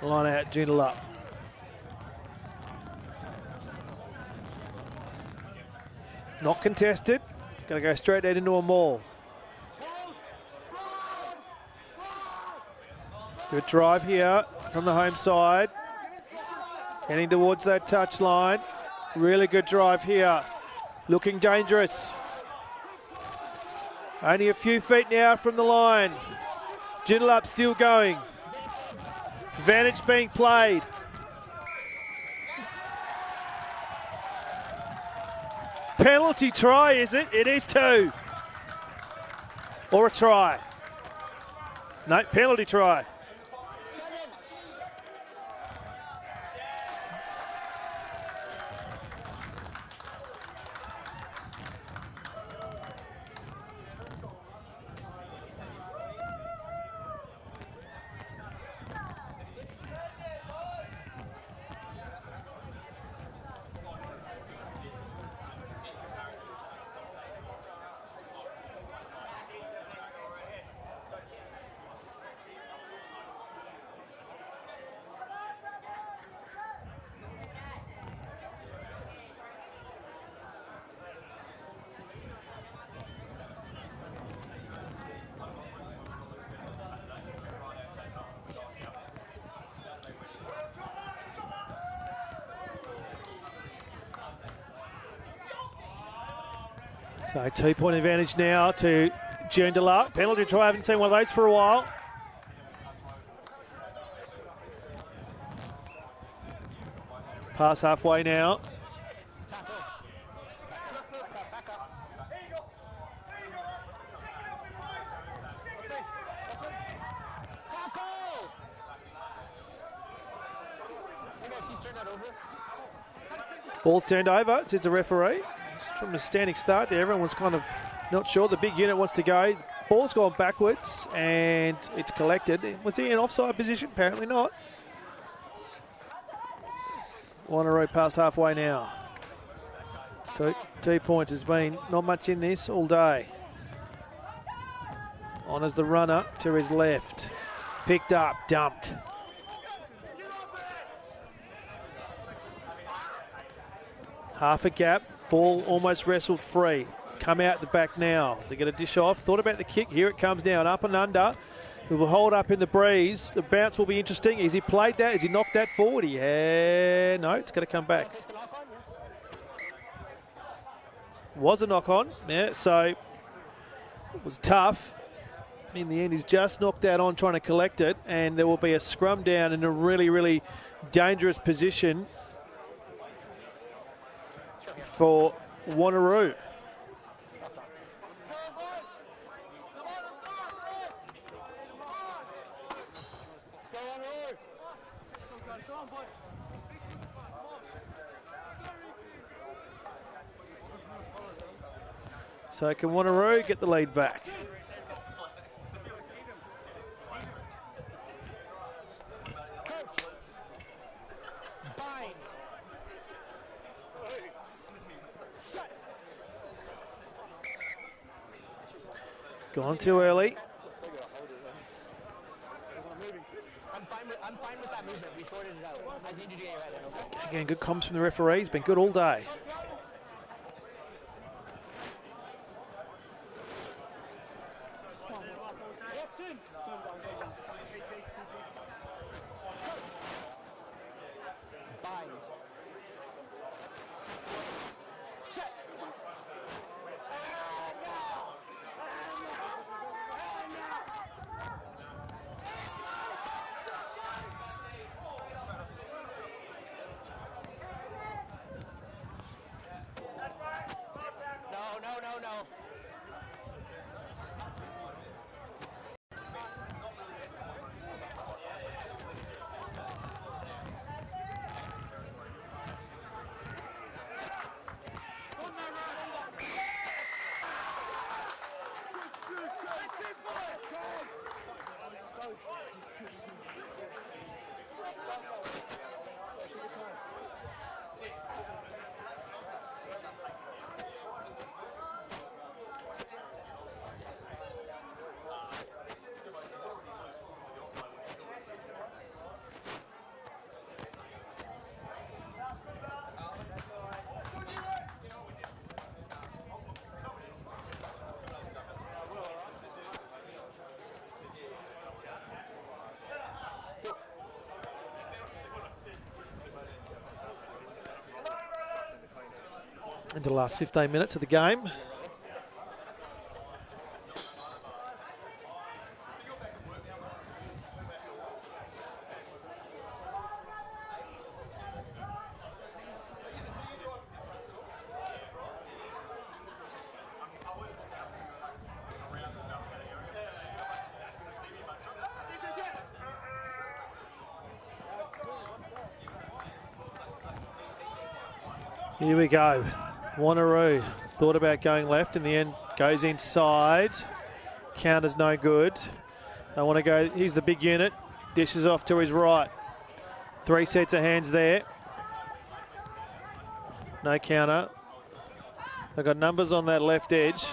Line out, Joondalup. Not contested. Going to go straight out into a maul. Good drive here from the home side. Heading towards that touchline. Really good drive here. Looking dangerous. Only a few feet now from the line. Joondalup still going. Advantage being played. Penalty try, is it? It is two. Or a try. No, penalty try. So 2-point advantage now to Joondalup. Penalty try, I haven't seen one of those for a while. Pass halfway now. Ball's turned over, says the referee. From a standing start there, everyone was kind of not sure. The big unit wants to go. Ball's gone backwards and it's collected. Was he in offside position? Apparently not. Wanneroo past halfway now. 2 points. Has been not much in this all day. On as the runner to his left. Picked up, dumped. Half a gap. Ball almost wrestled free. Come out the back now. They get a dish off. Thought about the kick. Here it comes now. And up and under. It will hold up in the breeze. The bounce will be interesting. Has he played that? Has he knocked that forward? Yeah. No, it's going to come back. Was a knock on. Yeah, so it was tough. In the end, he's just knocked out on trying to collect it. And there will be a scrum down in a really, really dangerous position for Wanneroo. So can Wanneroo get the lead back? Gone too early. I'm fine with that movement. We sorted it out. I need you to get it right there. Again, good comms from the referees. Been good all day. No. into the last 15 minutes of the game. Here we go. Wanneroo thought about going left. In the end, goes inside. Counter's no good. I want to go. Here's the big unit. Dishes off to his right. 3 sets of hands there. No counter. They've got numbers on that left edge.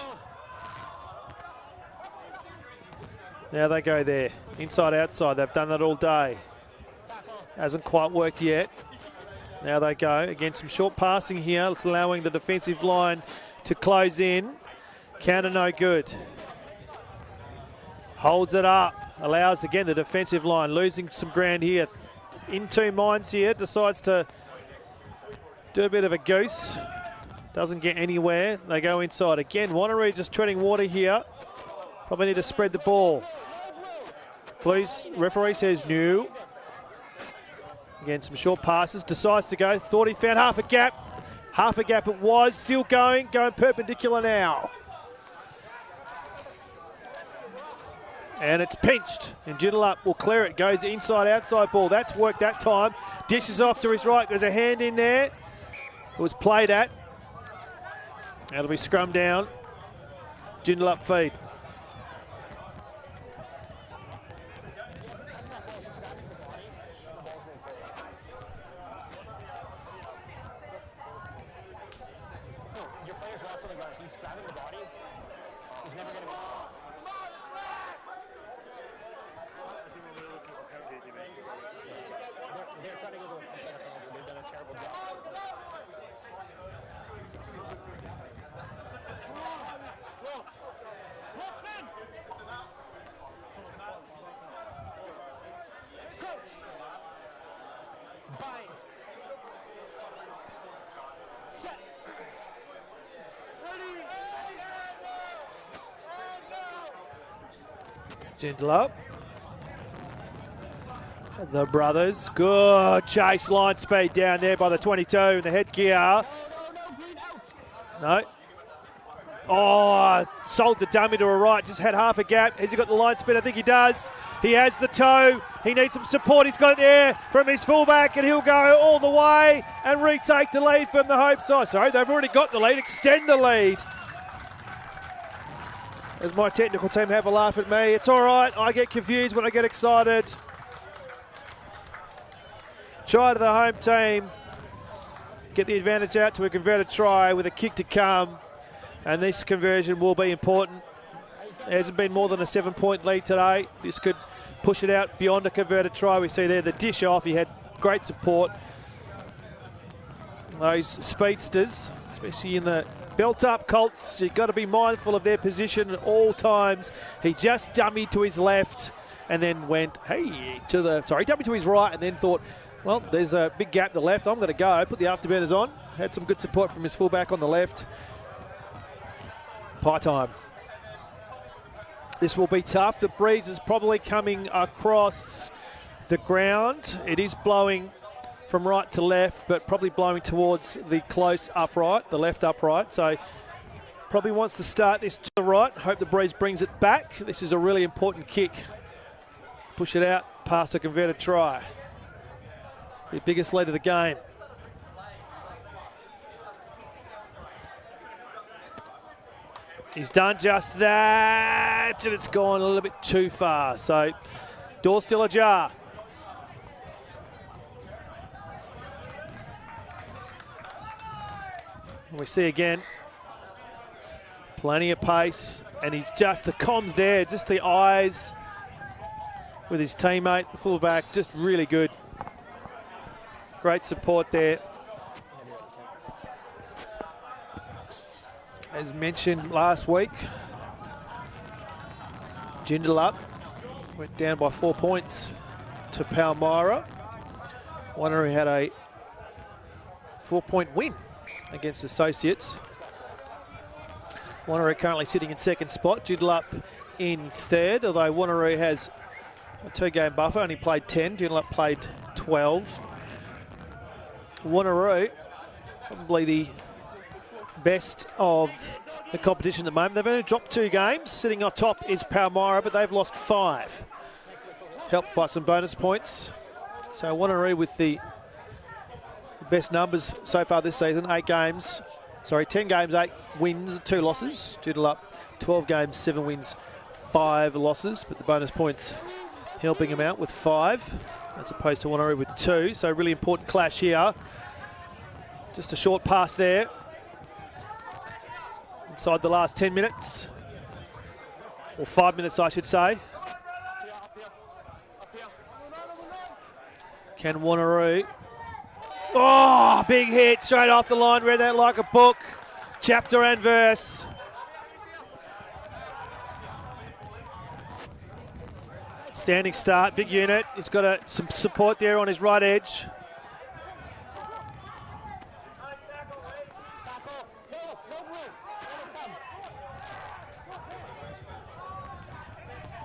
Now they go there. Inside, outside. They've done that all day. Hasn't quite worked yet. Now they go. Again, some short passing here. It's allowing the defensive line to close in. Counter no good. Holds it up. Allows, again, the defensive line. Losing some ground here. In 2 minds here. Decides to do a bit of a goose. Doesn't get anywhere. They go inside. Again, Wanneroo just treading water here. Probably need to spread the ball. Blues referee says no. Again, some short passes. Decides to go. Thought he found half a gap. Half a gap it was. Still going. Going perpendicular now. And it's pinched. And Joondalup will clear it. Goes inside, outside ball. That's worked that time. Dishes off to his right. There's a hand in there. It was played at. That'll be scrum down. Joondalup feed. Joondalup. The brothers. Good chase, line speed down there by the 22 in the headgear. No. Oh, sold the dummy to a right. Just had half a gap. Has he got the line speed? I think he does. He has the toe. He needs some support. He's got it there from his fullback, and he'll go all the way and retake the lead from the Hope side. Sorry, they've already got the lead. Extend the lead. As my technical team have a laugh at me. It's all right. I get confused when I get excited. Try to the home team. Get the advantage out to a converted try with a kick to come. And this conversion will be important. There hasn't been more than a 7-point lead today. This could push it out beyond a converted try. We see there the dish off. He had great support. Those speedsters, especially in the belt-up Colts, you've got to be mindful of their position at all times. He just dummied to his left and then went, dummied to his right and then thought, well, there's a big gap to the left. I'm going to go. Put the afterburners on. Had some good support from his fullback on the left. Pie time. This will be tough. The breeze is probably coming across the ground. It is blowing from right to left, but probably blowing towards the close upright, the left upright. So probably wants to start this to the right. Hope the breeze brings it back. This is a really important kick. Push it out past a converted try. The biggest lead of the game. He's done just that, and it's gone a little bit too far. So, door still ajar. And we see again, plenty of pace, and he's just the comms there, just the eyes with his teammate, the fullback, just really good. Great support there. As mentioned last week, Joondalup went down by 4 points to Palmyra. Wanneroo had a 4-point win against Associates. Wanneroo currently sitting in second spot. Joondalup in third, although Wanneroo has a 2-game buffer, only played 10. Joondalup played 12. Wanneroo, probably the best of the competition at the moment. They've only dropped 2 games. Sitting on top is Palmyra, but they've lost 5. Helped by some bonus points. So Wanneroo with the best numbers so far this season. 10 games, 8 wins, 2 losses. Joondalup, 12 games, 7 wins, 5 losses. But the bonus points helping them out with 5, as opposed to Wanneroo with 2. So really important clash here. Just a short pass there. Inside the last 10 minutes. Or 5 minutes, I should say. Can Wanneroo... Oh, big hit straight off the line. Read that like a book. Chapter and verse. Standing start, big unit. He's got some support there on his right edge.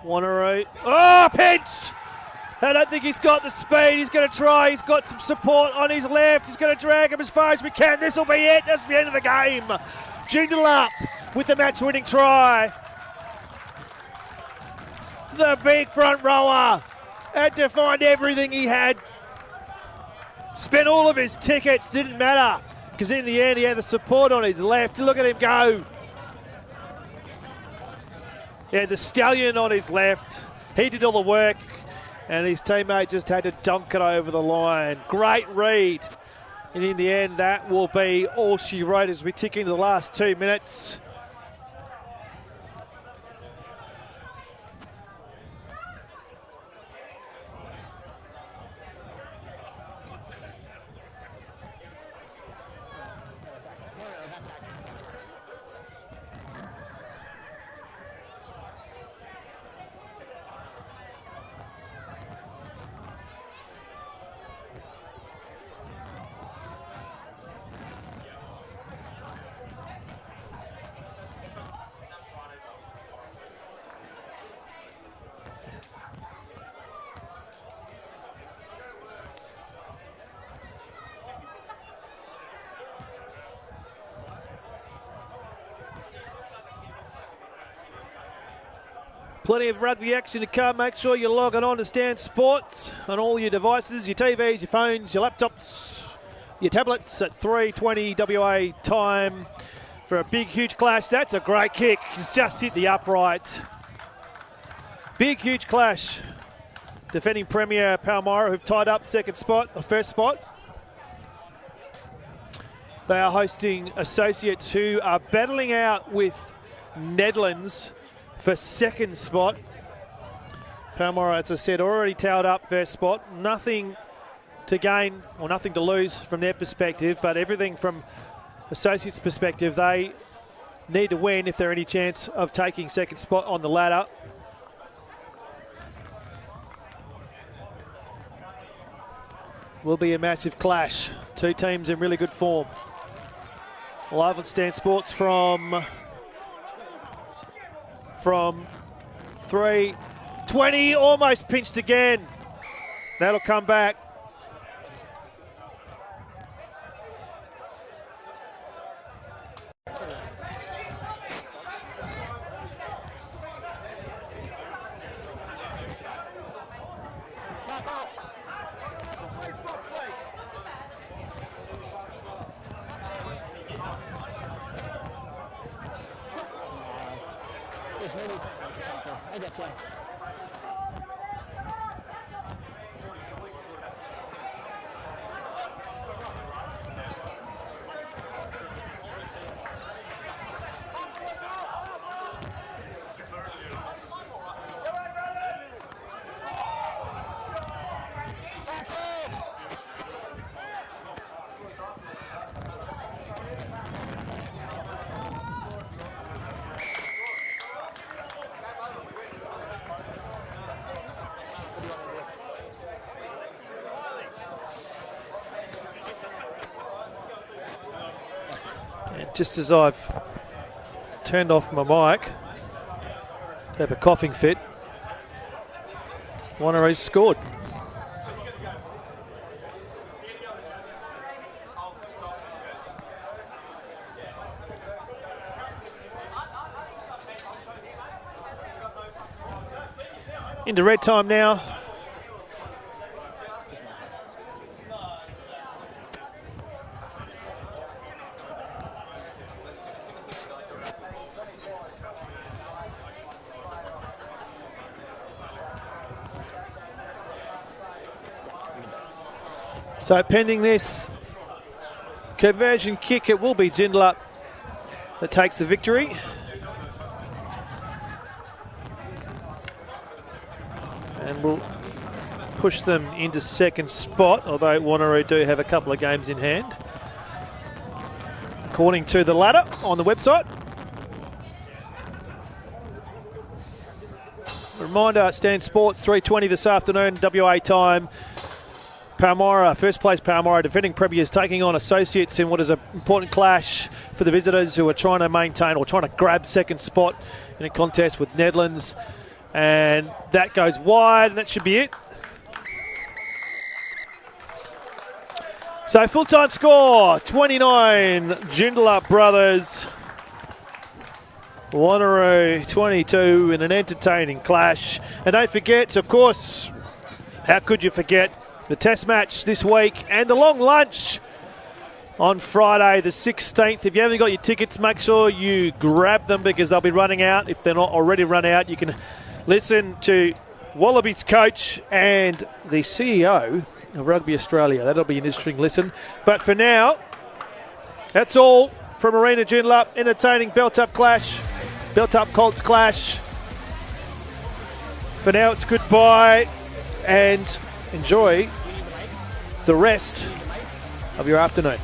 Wanneroo. Oh, pinch! I don't think he's got the speed. He's going to try. He's got some support on his left. He's going to drag him as far as we can. This will be it. That's the end of the game. Joondalup with the match-winning try. The big front rower had to find everything he had. Spent all of his tickets. Didn't matter, because in the end he had the support on his left. Look at him go. He had the stallion on his left. He did all the work, and his teammate just had to dunk it over the line. Great read. And in the end, that will be all she wrote as we tick into the last 2 minutes. Plenty of rugby action to come. Make sure you're logging on to Stan Sports on all your devices, your TVs, your phones, your laptops, your tablets at 3:20 WA time for a big, huge clash. That's a great kick. He's just hit the upright. Big, huge clash. Defending Premier Palmyra, who've tied up first spot. They are hosting Associates, who are battling out with Nedlands for second spot. Palmyra, as I said, already towed up first spot. Nothing to gain or nothing to lose from their perspective, but everything from Associates' perspective. They need to win if they're any chance of taking second spot on the ladder. Will be a massive clash. Two teams in really good form. Live on Stan Sports from 3:20, almost pinched again. That'll come back. I get you. just as I've turned off my mic to have a coughing fit, Wanneroo's scored. Into red time now. So pending this conversion kick, it will be Joondalup that takes the victory. And will push them into second spot, although Wanneroo do have a couple of games in hand, according to the ladder on the website. Reminder, Stan Sports, 3:20 this afternoon, WA time. Palmyra, first place Palmyra, defending premiers, taking on Associates in what is an important clash for the visitors who are trying to maintain or trying to grab second spot in a contest with Nedlands. And that goes wide, and that should be it. So full-time score, 29, Joondalup brothers. Wanneroo, 22 in an entertaining clash. And don't forget, of course, how could you forget, the test match this week and the long lunch on Friday the 16th. If you haven't got your tickets, make sure you grab them because they'll be running out. If they're not already run out, you can listen to Wallabies coach and the CEO of Rugby Australia. That'll be an interesting listen. But for now, that's all from Arena Joondalup. Entertaining belt-up clash, belt-up Colts clash. For now, it's goodbye and enjoy the rest of your afternoon.